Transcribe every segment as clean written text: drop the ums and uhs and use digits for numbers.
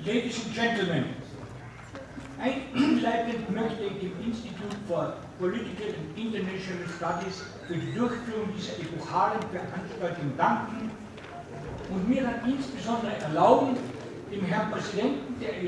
Ladies and Gentlemen, einleitend möchte ich dem Institute for Political and International Studies für die Durchführung dieser epochalen Veranstaltung danken und mir dann insbesondere erlauben, dem Herrn Präsidenten der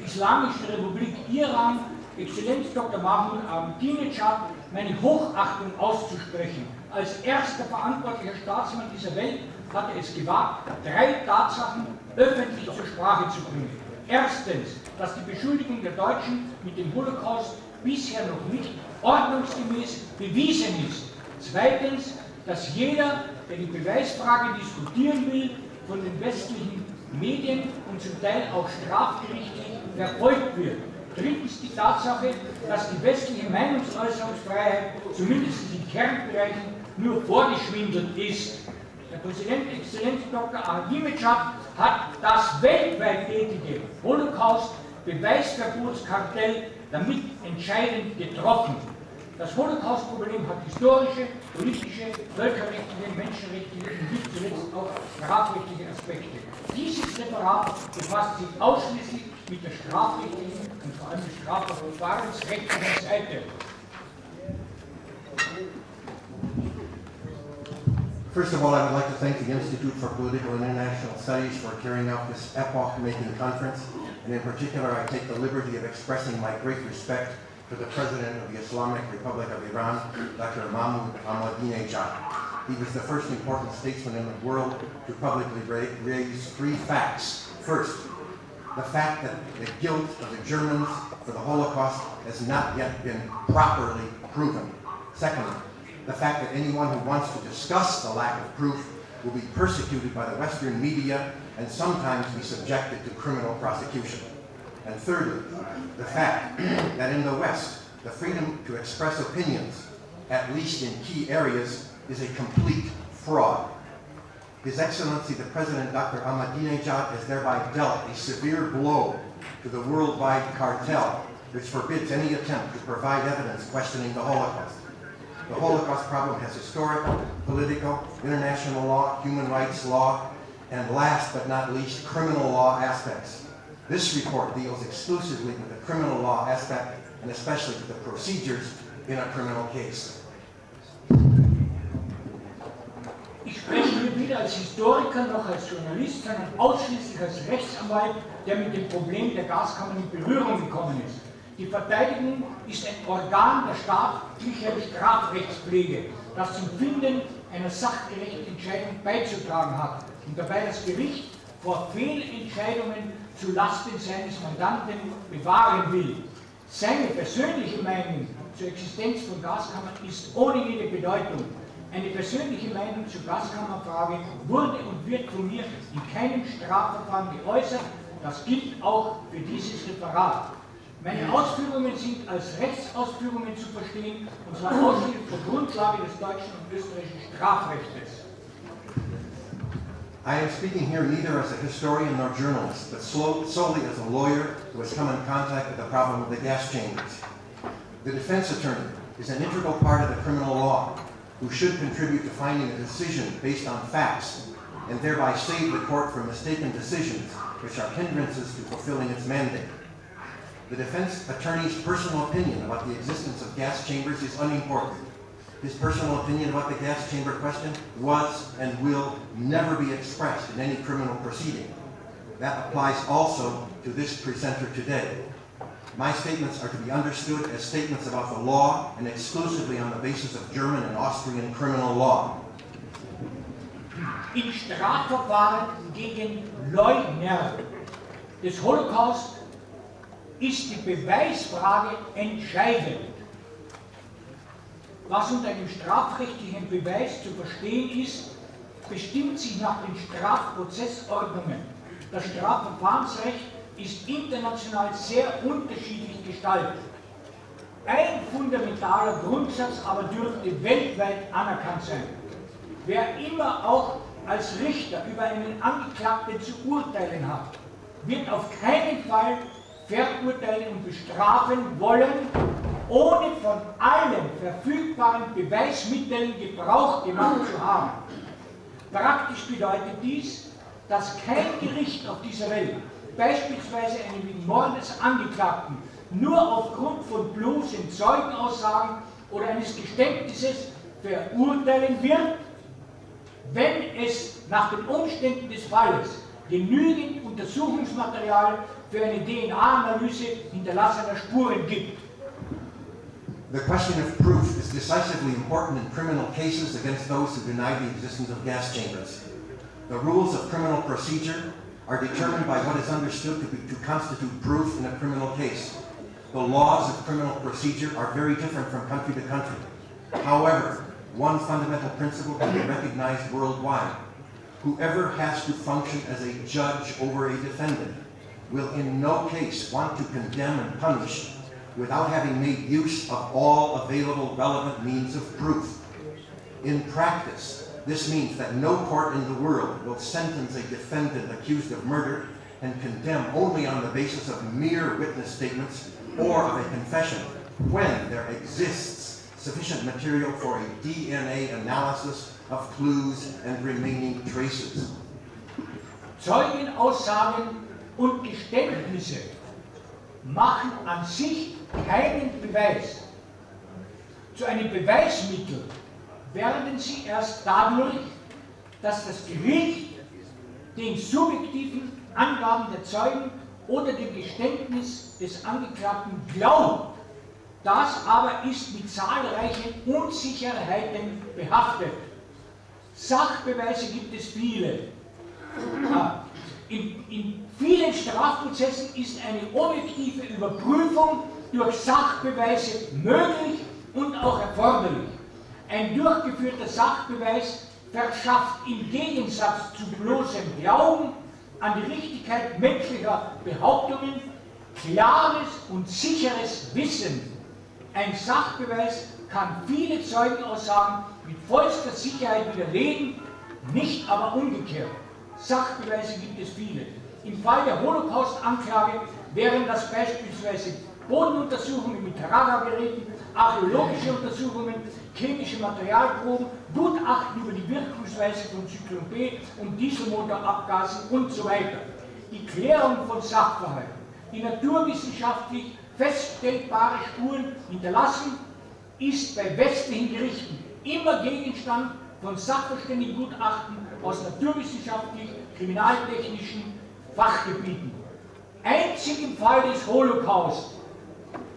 Islamischen Republik Iran, Exzellenz Dr. Mahmoud Ahmadinejad, meine Hochachtung auszusprechen. Als erster verantwortlicher Staatsmann dieser Welt hat er es gewagt, 3 Tatsachen öffentlich zur Sprache zu bringen. Erstens, dass die Beschuldigung der Deutschen mit dem Holocaust bisher noch nicht ordnungsgemäß bewiesen ist. Zweitens, dass jeder, der die Beweisfrage diskutieren will, von den westlichen Medien und zum Teil auch strafgerichtlich verfolgt wird. Drittens die Tatsache, dass die westliche Meinungsäußerungsfreiheit zumindest in Kernbereichen nur vorgeschwindelt ist. Der Präsident Exzellenz Dr. Ahmadinejad hat das weltweit tätige Holocaust-Beweisverbotskartell damit entscheidend getroffen. Das Holocaust-Problem hat historische, politische, völkerrechtliche, menschenrechtliche und nicht zuletzt auch strafrechtliche Aspekte. Dieses Referat befasst sich ausschließlich mit der strafrechtlichen und vor allem der strafverfahrensrechtlichen Seite. First of all, I would like to thank the Institute for Political and International Studies for carrying out this epoch-making conference, and in particular, I take the liberty of expressing my great respect for the President of the Islamic Republic of Iran, Dr. Mahmoud Ahmadinejad. He was the first important statesman in the world to publicly raise 3 facts. First, the fact that the guilt of the Germans for the Holocaust has not yet been properly proven. Second, the fact that anyone who wants to discuss the lack of proof will be persecuted by the Western media and sometimes be subjected to criminal prosecution. And thirdly, the fact that in the West, the freedom to express opinions, at least in key areas, is a complete fraud. His Excellency the President Dr. Ahmadinejad has thereby dealt a severe blow to the worldwide cartel which forbids any attempt to provide evidence questioning the Holocaust. The Holocaust problem has historical, political, international law, human rights law, and last but not least, criminal law aspects. This report deals exclusively with the criminal law aspect and especially with the procedures in a criminal case. Ich spreche hier weder als Historiker noch als Journalist, sondern ausschließlich als Rechtsanwalt, der mit dem Problem der Gaskammern in Berührung gekommen ist. Die Verteidigung ist ein Organ der staatlichen Strafrechtspflege, das zum Finden einer sachgerechten Entscheidung beizutragen hat und dabei das Gericht vor Fehlentscheidungen zu Lasten seines Mandanten bewahren will. Seine persönliche Meinung zur Existenz von Gaskammern ist ohne jede Bedeutung. Eine persönliche Meinung zur Gaskammerfrage wurde und wird von mir in keinem Strafverfahren geäußert. Das gilt auch für dieses Referat. Meine Ausführungen sind als Rechtsausführungen zu verstehen, und zwar ausschließlich zur Grundlage des deutschen und österreichischen Strafrechtes. I am speaking here neither as a historian nor journalist, but solely as a lawyer who has come in contact with the problem of the gas chambers. The defense attorney is an integral part of the criminal law, who should contribute to finding a decision based on facts, and thereby save the court from mistaken decisions, which are hindrances to fulfilling its mandate. The defense attorney's personal opinion about the existence of gas chambers is unimportant. His personal opinion about the gas chamber question was and will never be expressed in any criminal proceeding. That applies also to this presenter today. My statements are to be understood as statements about the law and exclusively on the basis of German and Austrian criminal law. In Strafverfahren gegen Leugner des Holocaust ist die Beweisfrage entscheidend. Was unter einem strafrechtlichen Beweis zu verstehen ist, bestimmt sich nach den Strafprozessordnungen. Das Strafverfahrensrecht ist international sehr unterschiedlich gestaltet. Ein fundamentaler Grundsatz aber dürfte weltweit anerkannt sein. Wer immer auch als Richter über einen Angeklagten zu urteilen hat, wird auf keinen Fall verurteilen und bestrafen wollen, ohne von allen verfügbaren Beweismitteln Gebrauch gemacht zu haben. Praktisch bedeutet dies, dass kein Gericht auf dieser Welt beispielsweise einen wegen Mordes Angeklagten nur aufgrund von bloßen Zeugenaussagen oder eines Geständnisses verurteilen wird, wenn es nach den Umständen des Falles genügend Untersuchungsmaterial für eine DNA-Analyse hinterlassener Spuren gibt. The question of proof is decisively important in criminal cases against those who deny the existence of gas chambers. The rules of criminal procedure are determined by what is understood to constitute proof in a criminal case. The laws of criminal procedure are very different from country to country. However, one fundamental principle can be recognized worldwide. Whoever has to function as a judge over a defendant will in no case want to condemn and punish without having made use of all available relevant means of proof. In practice, this means that no court in the world will sentence a defendant accused of murder and condemn only on the basis of mere witness statements or of a confession when there exists sufficient material for a DNA analysis of clues and remaining traces. Zeugenaussagen und Geständnisse machen an sich keinen Beweis. Zu einem Beweismittel werden sie erst dadurch, dass das Gericht den subjektiven Angaben der Zeugen oder dem Geständnis des Angeklagten glaubt. Das aber ist mit zahlreichen Unsicherheiten behaftet. Sachbeweise gibt es viele. In vielen Strafprozessen ist eine objektive Überprüfung durch Sachbeweise möglich und auch erforderlich. Ein durchgeführter Sachbeweis verschafft im Gegensatz zu bloßem Glauben an die Richtigkeit menschlicher Behauptungen klares und sicheres Wissen. Ein Sachbeweis kann viele Zeugenaussagen mit vollster Sicherheit widerlegen, nicht aber umgekehrt. Sachbeweise gibt es viele. Im Fall der Holocaust-Anklage wären das beispielsweise Bodenuntersuchungen mit Radargeräten, archäologische Untersuchungen, chemische Materialproben, Gutachten über die Wirkungsweise von Zyklon B und Dieselmotorabgasen und so weiter. Die Klärung von Sachverhalten, die naturwissenschaftlich feststellbare Spuren hinterlassen, ist bei westlichen Gerichten immer Gegenstand von Sachverständigengutachten aus naturwissenschaftlich-kriminaltechnischen Fachgebieten. Einzig im Fall des Holocaust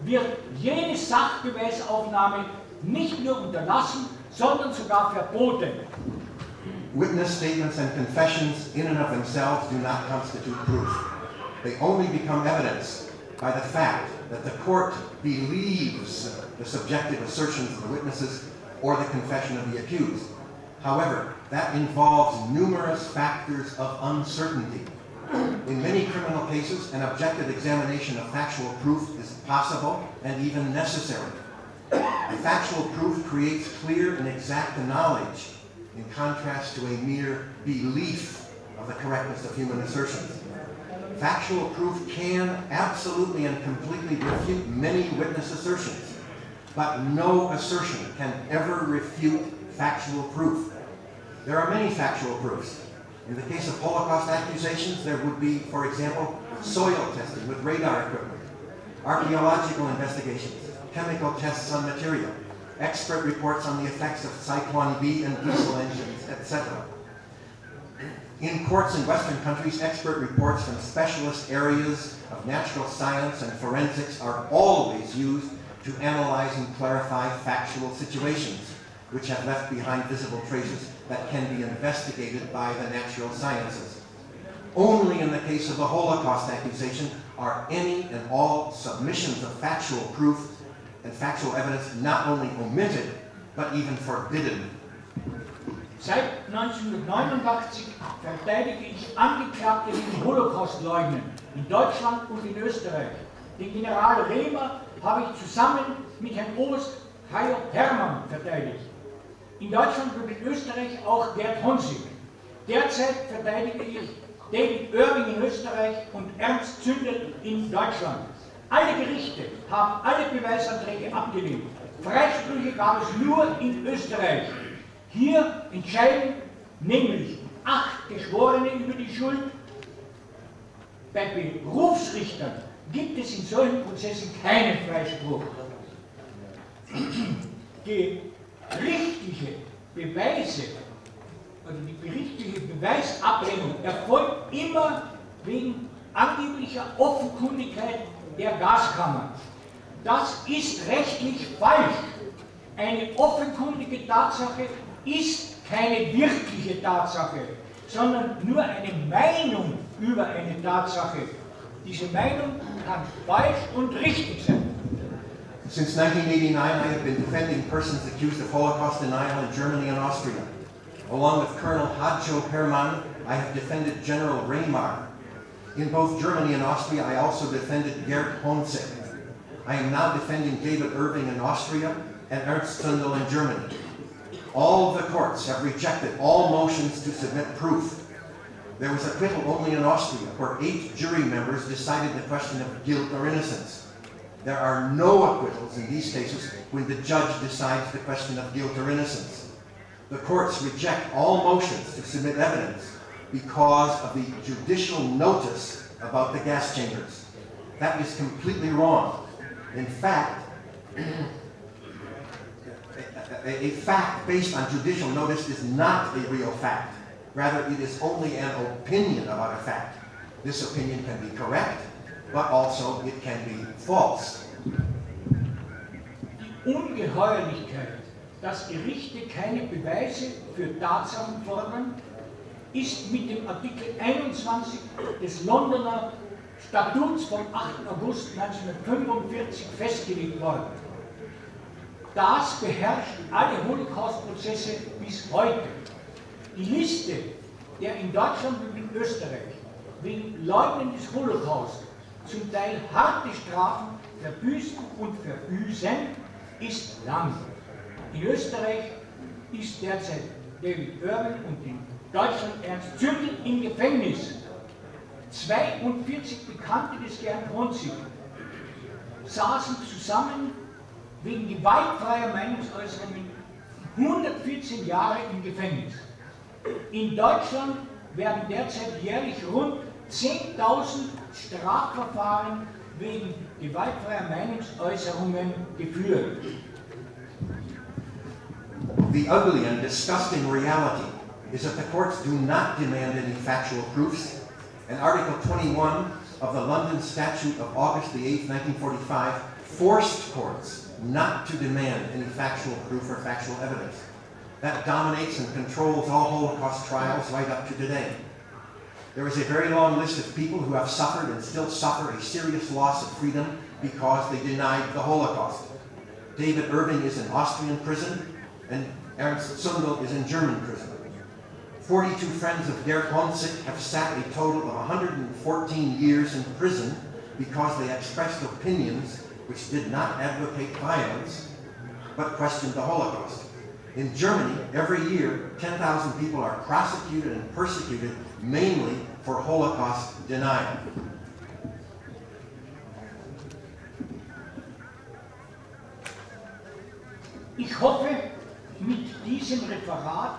wird jene Sachbeweisaufnahme nicht nur unterlassen, sondern sogar verboten. Witness statements and confessions in and of themselves do not constitute proof. They only become evidence by the fact that the court believes the subjective assertions of the witnesses or the confession of the accused. However, that involves numerous factors of uncertainty. In many criminal cases, an objective examination of factual proof is possible and even necessary. The factual proof creates clear and exact knowledge, in contrast to a mere belief of the correctness of human assertions. Factual proof can absolutely and completely refute many witness assertions, but no assertion can ever refute factual proof. There are many factual proofs. In the case of Holocaust accusations, there would be, for example, soil testing with radar equipment, archaeological investigations, chemical tests on material, expert reports on the effects of Cyclone B and diesel engines, etc. In courts in Western countries, expert reports from specialist areas of natural science and forensics are always used to analyze and clarify factual situations, which have left behind visible traces that can be investigated by the natural sciences. Only in the case of the Holocaust accusation are any and all submissions of factual proof and factual evidence not only omitted, but even forbidden. Seit 1989 verteidige ich Angeklagte wegen Holocaust-Leugnen in Deutschland und in Österreich. Den General Rehmer habe ich zusammen mit Herrn Oberst Hermann verteidigt. In Deutschland und in Österreich auch Gerd Honsig. Derzeit verteidige ich David Irving in Österreich und Ernst Zündel in Deutschland. Alle Gerichte haben alle Beweisanträge abgelehnt. Freisprüche gab es nur in Österreich. Hier entscheiden nämlich 8 Geschworene über die Schuld bei Berufsrichtern gibt es in solchen Prozessen keinen Freispruch. Die gerichtliche Beweise oder die gerichtliche Beweisablehnung erfolgt immer wegen angeblicher Offenkundigkeit der Gaskammer. Das ist rechtlich falsch. Eine offenkundige Tatsache ist keine wirkliche Tatsache, sondern nur eine Meinung über eine Tatsache. Diese Meinung kann falsch und richtig sein. Since 1989, I have been defending persons accused of Holocaust denial in Germany and Austria. Along with Colonel Hadjo Hermann, I have defended General Reymar. In both Germany and Austria, I also defended Gerd Honzek. I am now defending David Irving in Austria and Ernst Zundel in Germany. All of the courts have rejected all motions to submit proof. There was acquittal only in Austria, where 8 jury members decided the question of guilt or innocence. There are no acquittals in these cases when the judge decides the question of guilt or innocence. The courts reject all motions to submit evidence because of the judicial notice about the gas chambers. That is completely wrong. In fact, a fact based on judicial notice is not a real fact. Rather, it is only an opinion about a fact. This opinion can be correct, but also it can be false. Die Ungeheuerlichkeit, dass Gerichte keine Beweise für Tatsachen fordern, ist mit dem Artikel 21 des Londoner Statuts vom 8. August 1945 festgelegt worden. Das beherrscht alle Holocaust-Prozesse bis heute. Die Liste der in Deutschland und in Österreich wegen Leugnen des Holocaust zum Teil harte Strafen verbüßen und verbüßen ist lang. In Österreich ist derzeit David Irving und in Deutschland Ernst Zundel im Gefängnis. 42 Bekannte des Gerd Honzig saßen zusammen wegen gewaltfreier Meinungsäußerungen 114 Jahre im Gefängnis. In Deutschland werden derzeit jährlich rund 10.000 Strafverfahren wegen gewaltfreier Meinungsäußerungen geführt. The ugly and disgusting reality is that the courts do not demand any factual proofs, and Article 21 of the London Statute of August the 8th, 1945 forced courts not to demand any factual proof or factual evidence. That dominates and controls all Holocaust trials right up to today. There is a very long list of people who have suffered and still suffer a serious loss of freedom because they denied the Holocaust. David Irving is in Austrian prison, and Ernst Zundel is in German prison. 42 friends of Gerd Honzig have sat a total of 114 years in prison because they expressed opinions which did not advocate violence, but questioned the Holocaust. In Germany, every year, 10,000 people are prosecuted and persecuted, mainly for Holocaust denial. Ich hoffe, mit diesem Referat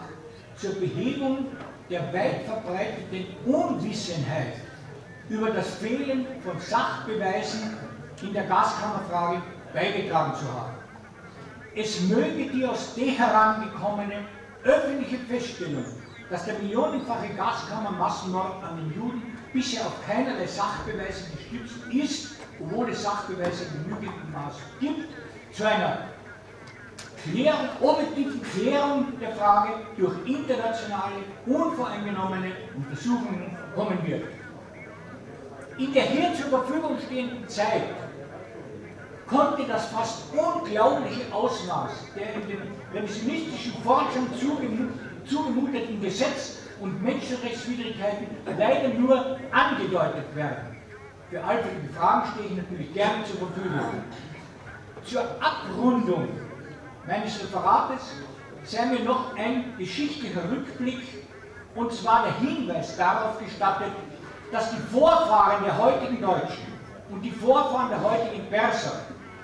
zur Behebung der weit verbreiteten Unwissenheit über das Fehlen von Sachbeweisen in der Gaskammerfrage beigetragen zu haben. Es möge die aus Teheran gekommene öffentliche Feststellung, dass der millionenfache Gaskammermassenmord an den Juden bisher auf keinerlei Sachbeweise gestützt ist, obwohl es Sachbeweise in genügendem Maß gibt, zu einer objektiven Klärung der Frage durch internationale, unvoreingenommene Untersuchungen kommen wird. In der hier zur Verfügung stehenden Zeit konnte das fast unglaubliche Ausmaß der in den revisionistischen Forschern zugemuteten Gesetz- und Menschenrechtswidrigkeiten leider nur angedeutet werden. Für allfällige Fragen stehe ich natürlich gerne zur Verfügung. Zur Abrundung meines Referates sei mir noch ein geschichtlicher Rückblick, und zwar der Hinweis darauf gestattet, dass die Vorfahren der heutigen Deutschen und die Vorfahren der heutigen Perser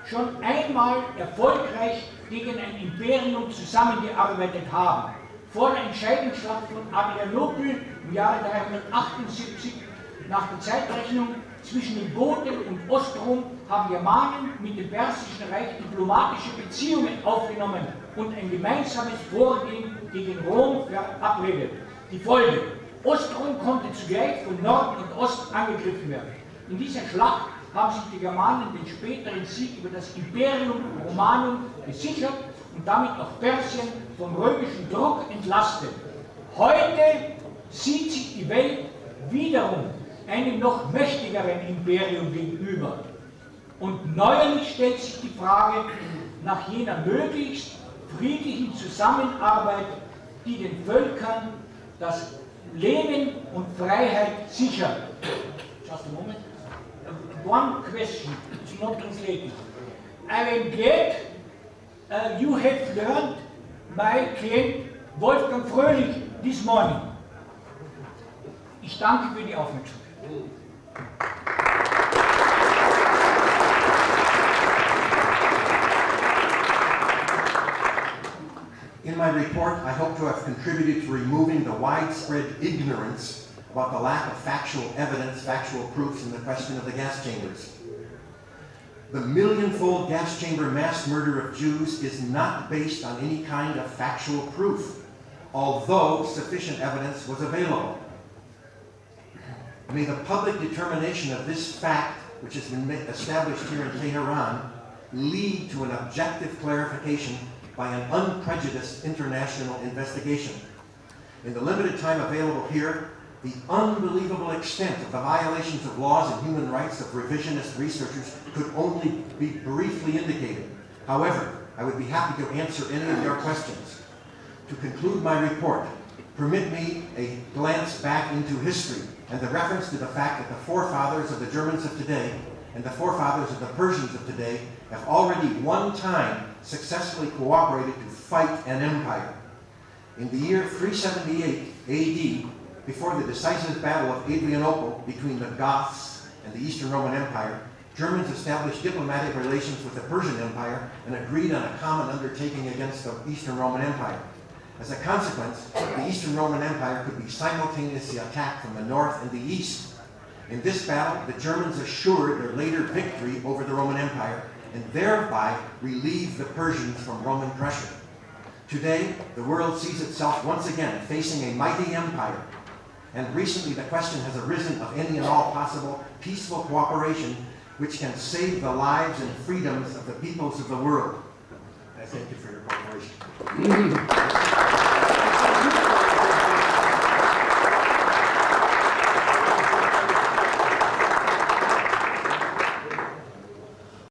schon einmal erfolgreich gegen ein Imperium zusammengearbeitet haben. Vor der Entscheidungsschlacht von Adrianopel im Jahre 378 Nach der Zeitrechnung zwischen dem Boten und Ostrom haben Germanen mit dem Persischen Reich diplomatische Beziehungen aufgenommen und ein gemeinsames Vorgehen gegen Rom verabredet. Die Folge: Ostrom konnte zugleich von Norden und Osten angegriffen werden. In dieser Schlacht haben sich die Germanen den späteren Sieg über das Imperium Romanum gesichert und damit auch Persien vom römischen Druck entlastet. Heute sieht sich die Welt wiederum einem noch mächtigeren Imperium gegenüber. Und neuerlich stellt sich die Frage nach jener möglichst friedlichen Zusammenarbeit, die den Völkern das Leben und Freiheit sichert. Just a moment. One question, it's not translated. I am glad you have learned my client Wolfgang Fröhlich this morning. Ich danke für die Aufmerksamkeit. In my report, I hope to have contributed to removing the widespread ignorance about the lack of factual evidence, factual proofs in the question of the gas chambers. The million-fold gas chamber mass murder of Jews is not based on any kind of factual proof, although sufficient evidence was available. May the public determination of this fact, which has been established here in Tehran, lead to an objective clarification by an unprejudiced international investigation. In the limited time available here, the unbelievable extent of the violations of laws and human rights of revisionist researchers could only be briefly indicated. However, I would be happy to answer any of your questions. To conclude my report, permit me a glance back into history and the reference to the fact that the forefathers of the Germans of today and the forefathers of the Persians of today have already one time successfully cooperated to fight an empire. In the year 378 AD, before the decisive battle of Adrianople between the Goths and the Eastern Roman Empire, Germans established diplomatic relations with the Persian Empire and agreed on a common undertaking against the Eastern Roman Empire. As a consequence, the Eastern Roman Empire could be simultaneously attacked from the north and the east. In this battle, the Germans assured their later victory over the Roman Empire and thereby relieved the Persians from Roman pressure. Today, the world sees itself once again facing a mighty empire, and recently the question has arisen of any and all possible peaceful cooperation which can save the lives and freedoms of the peoples of the world. I thank you for your cooperation.